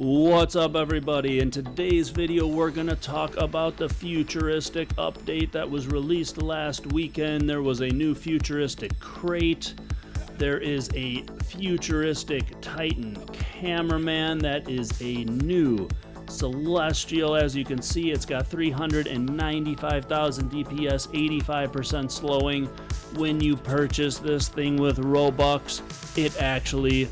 What's up everybody? In today's video we're going to talk about the Futuristic update that was released last weekend. There was a new Futuristic crate. There is a Futuristic Titan Cameraman that is a new Celestial. As you can see, it's got 395,000 DPS, 85% slowing. When you purchase this thing with Robux, it actually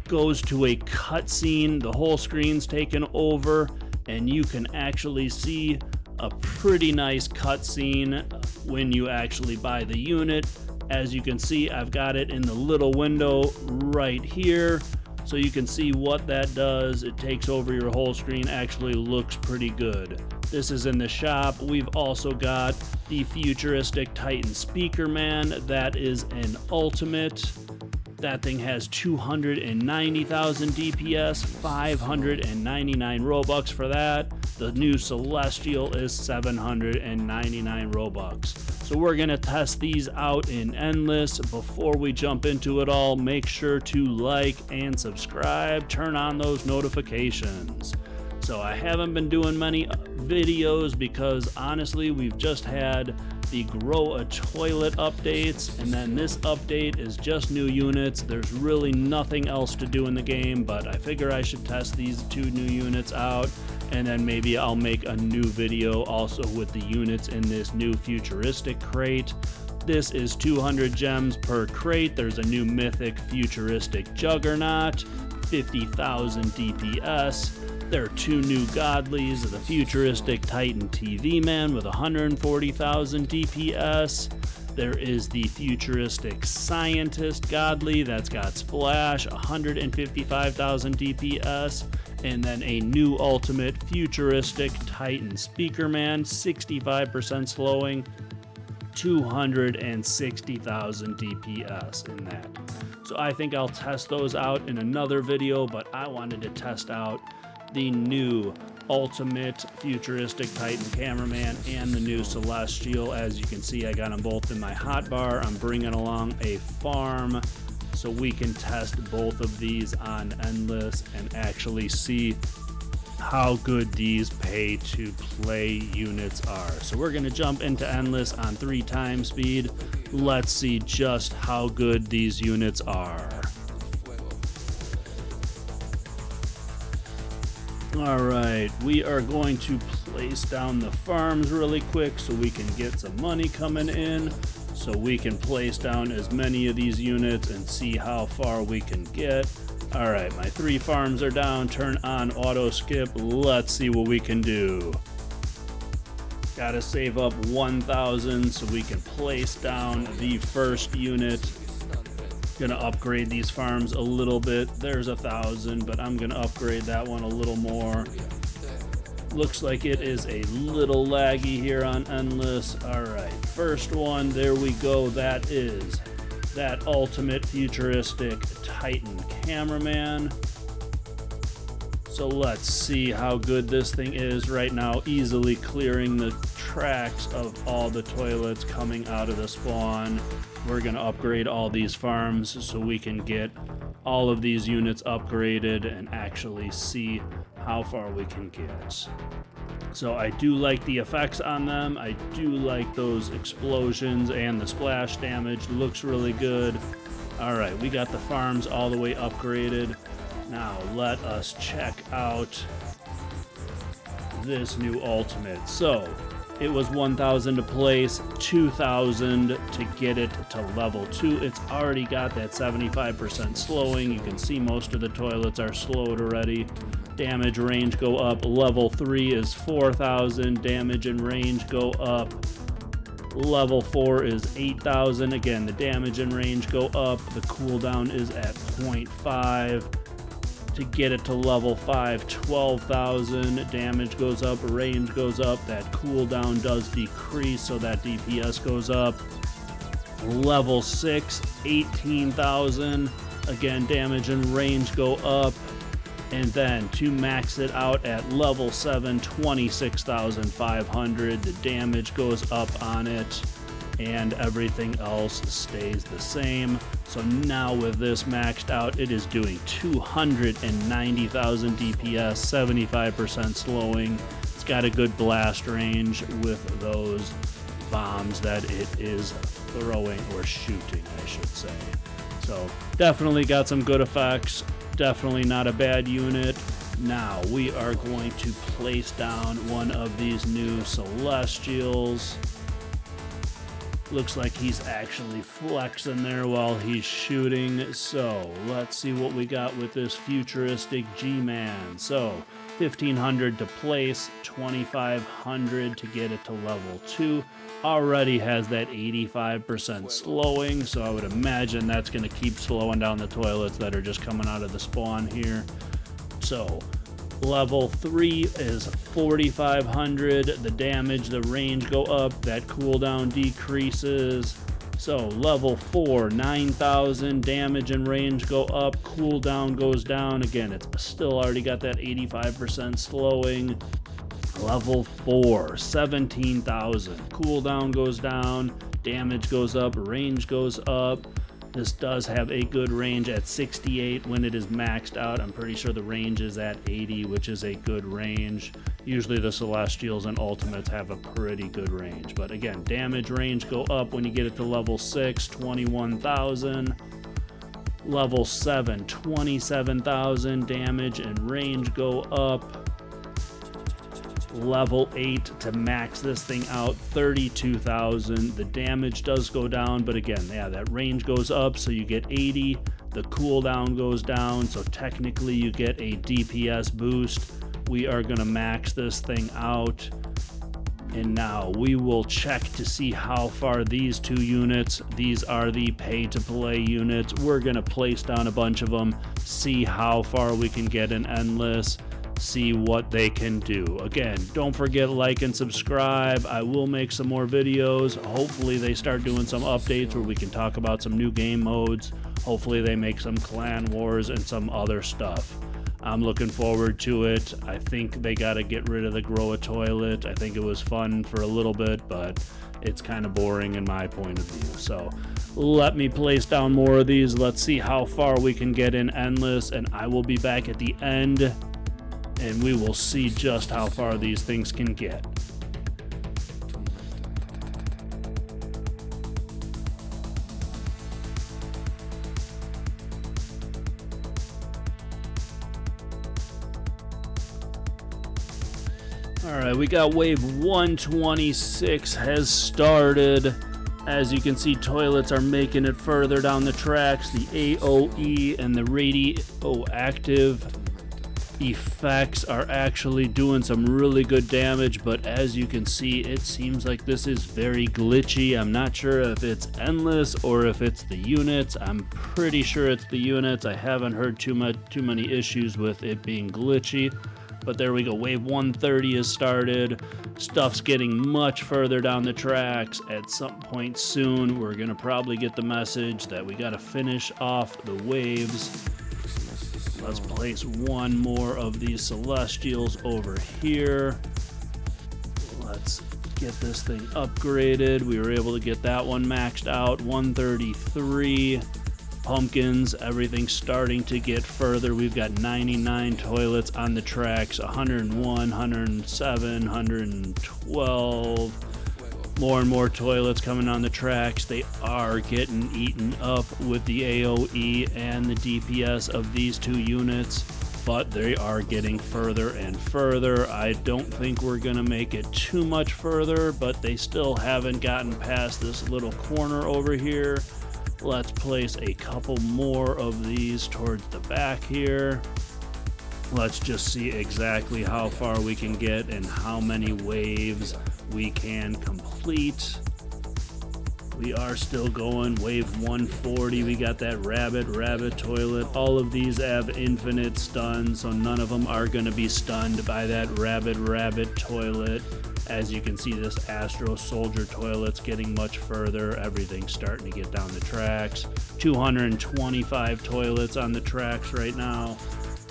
goes to a cutscene. The whole screen's taken over and you can actually see a pretty nice cutscene when you actually buy the unit. As you can see, I've got it in the little window right here, so you can see what that does. It takes over your whole screen. Actually looks pretty good. This is in the shop. We've also got the Futuristic Titan Speakerman. That is an ultimate. That thing has 290,000 DPS, 599 Robux for that. The new Celestial is 799 Robux. So we're gonna test these out in Endless. Before we jump into it all, make sure to like and subscribe, turn on those notifications. So I haven't been doing many videos because honestly we've just had the Grow a Toilet updates, and then this update is just new units. There's really nothing else to do in the game, but I figure I should test these two new units out, and then maybe I'll make a new video also with the units in this new Futuristic crate. This is 200 gems per crate. There's a new mythic Futuristic Juggernaut, 50,000 DPS. There are two new godlies, the Futuristic Titan TV Man with 140,000 DPS. There is the Futuristic Scientist godly that's got Splash, 155,000 DPS. And then a new ultimate Futuristic Titan Speakerman, 65% slowing, 260,000 DPS in that. So I think I'll test those out in another video, but I wanted to test out the new ultimate Futuristic Titan Cameraman and the new Celestial. As you can see, I got them both in my hotbar. I'm bringing along a farm so we can test both of these on Endless and actually see how good these pay to play units are. So we're going to jump into Endless on 3x speed. Let's see just how good these units are. Alright, we are going to place down the farms really quick so we can get some money coming in, so we can place down as many of these units and see how far we can get. Alright, my 3 farms are down. Turn on auto skip. Let's see what we can do. Gotta save up 1,000 so we can place down the first unit. Gonna upgrade these farms a little bit. There's 1,000, but I'm gonna upgrade that one a little more. Looks like it is a little laggy here on Endless. Alright, first one, there we go. That is that ultimate Futuristic Titan Cameraman. So let's see how good this thing is right now, easily clearing the tracks of all the toilets coming out of the spawn. We're going to upgrade all these farms so we can get all of these units upgraded and actually see how far we can get. So I do like the effects on them. I do like those explosions and the splash damage. Looks really good. Alright, we got the farms all the way upgraded. Now let us check out this new ultimate. So it was 1,000 to place, 2,000 to get it to level 2. It's already got that 75% slowing. You can see most of the toilets are slowed already. Damage range go up. Level 3 is 4,000. Damage and range go up. Level 4 is 8,000. Again, the damage and range go up. The cooldown is at 0.5. To get it to level 5, 12,000. Damage goes up, range goes up. That cooldown does decrease, so that DPS goes up. Level 6, 18,000. Again, damage and range go up. And then to max it out at level 7, 26,500. The damage goes up on it. and everything else stays the same. So now with this maxed out, it is doing 290,000 DPS, 75% slowing. It's got a good blast range with those bombs that it is throwing, or shooting, I should say. So definitely got some good effects. Definitely not a bad unit. Now we are going to place down one of these new Celestials. Looks like he's actually flexing there while he's shooting. So let's see what we got with this Futuristic G-Man. So 1,500 to place, 2,500 to get it to level 2. Already has that 85% slowing, so I would imagine that's going to keep slowing down the toilets that are just coming out of the spawn here. So level 3 is 4,500. The damage, the range go up, that cooldown decreases. So level 4, 9,000, damage and range go up, cooldown goes down. Again, it's still already got that 85% slowing. Level 4, 17,000, cooldown goes down, damage goes up, range goes up. This does have a good range at 68 when it is maxed out. I'm pretty sure the range is at 80, which is a good range. Usually the Celestials and Ultimates have a pretty good range. But again, damage, range go up when you get it to level 6, 21,000. Level 7, 27,000, damage and range go up. Level 8 to max this thing out, 32,000. The damage does go down, but again, yeah, that range goes up, so you get 80. The cooldown goes down, so technically you get a DPS boost. We are going to max this thing out, and now we will check to see how far these two units, these are the pay-to-play units. We're going to place down a bunch of them, see how far we can get in Endless, see what they can do. Again, don't forget like and subscribe. I will make some more videos. Hopefully they start doing some updates where we can talk about some new game modes. Hopefully they make some clan wars and some other stuff. I'm looking forward to it. I think they got to get rid of the grow a toilet. I think it was fun for a little bit, but it's kind of boring in my point of view. So let me place down more of these. Let's see how far we can get in Endless, and I will be back at the end and we will see just how far these things can get. Alright, we got wave 126 has started. As you can see, toilets are making it further down the tracks. The AOE and the radioactive effects are actually doing some really good damage, but as you can see, it seems like this is very glitchy. I'm not sure if it's Endless or if it's the units. I'm pretty sure it's the units. I haven't heard too many issues with it being glitchy. But there we go, wave 130 has started. Stuff's getting much further down the tracks. At some point soon, we're gonna probably get the message that we gotta finish off the waves. Let's place one more of these Celestials over here. Let's get this thing upgraded. We were able to get that one maxed out, 133. Pumpkins, everything's starting to get further. We've got 99 toilets on the tracks, 101, 107, 112. More and more toilets coming on the tracks. They are getting eaten up with the AOE and the DPS of these two units, but they are getting further and further. I don't think we're going to make it too much further, but they still haven't gotten past this little corner over here. Let's place a couple more of these towards the back here. Let's just see exactly how far we can get and how many waves we can complete. We are still going. Wave 140, we got that rabbit toilet. All of these have infinite stun, so none of them are going to be stunned by that rabbit toilet. As you can see, this Astro Soldier toilet's getting much further. Everything's starting to get down the tracks. 225 toilets on the tracks right now.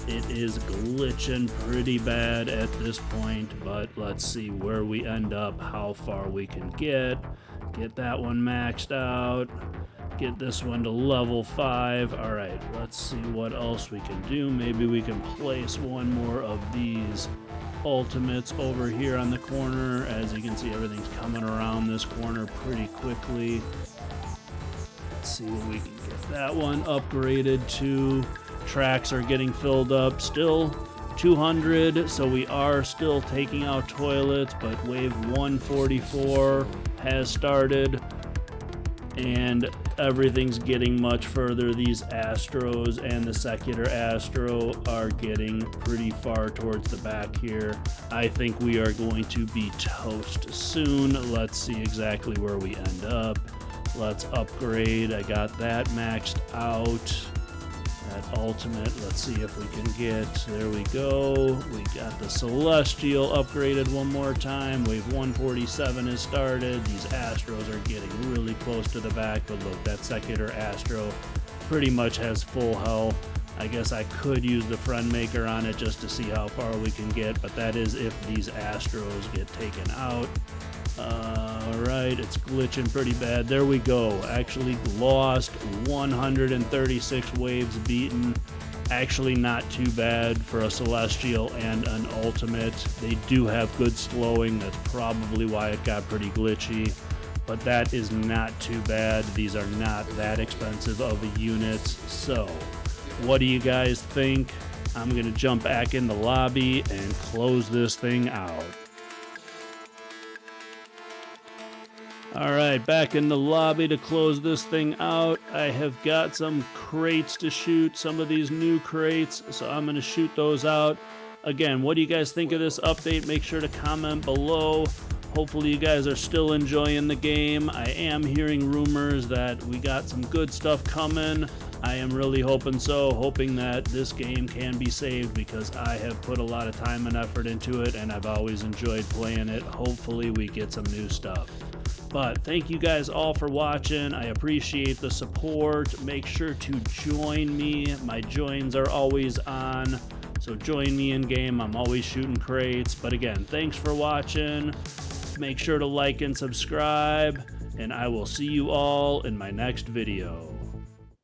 It is glitching pretty bad at this point, but let's see where we end up, how far we can get. Get that one maxed out. Get this one to level 5. All right, let's see what else we can do. Maybe we can place one more of these ultimates over here on the corner. As you can see, everything's coming around this corner pretty quickly. Let's see what we can get that one upgraded to. Tracks are getting filled up. Still 200, so we are still taking out toilets, but wave 144 has started. And everything's getting much further. These Astros and the Secular Astro are getting pretty far towards the back here. I think we are going to be toast soon. Let's see exactly where we end up. Let's upgrade. I got that maxed out. That ultimate, let's see if we can get, there we go. We got the Celestial upgraded one more time. Wave 147 has started. These Astros are getting really close to the back, but look, that Secular Astro pretty much has full health. I guess I could use the friend maker on it just to see how far we can get, but that is if these Astros get taken out. Alright, it's glitching pretty bad. There we go. Actually lost 136 waves beaten. Actually not too bad for a Celestial and an Ultimate. They do have good slowing. That's probably why it got pretty glitchy. But that is not too bad. These are not that expensive of units. So, what do you guys think? I'm going to jump back in the lobby and close this thing out. Alright, back in the lobby to close this thing out. I have got some crates to shoot, some of these new crates, so I'm going to shoot those out. Again, what do you guys think of this update? Make sure to comment below. Hopefully you guys are still enjoying the game. I am hearing rumors that we got some good stuff coming. I am really hoping so, hoping that this game can be saved because I have put a lot of time and effort into it and I've always enjoyed playing it. Hopefully we get some new stuff. But thank you guys all for watching. I appreciate the support. Make sure to join me. My joins are always on. So join me in game. I'm always shooting crates. But again, thanks for watching. Make sure to like and subscribe. And I will see you all in my next video.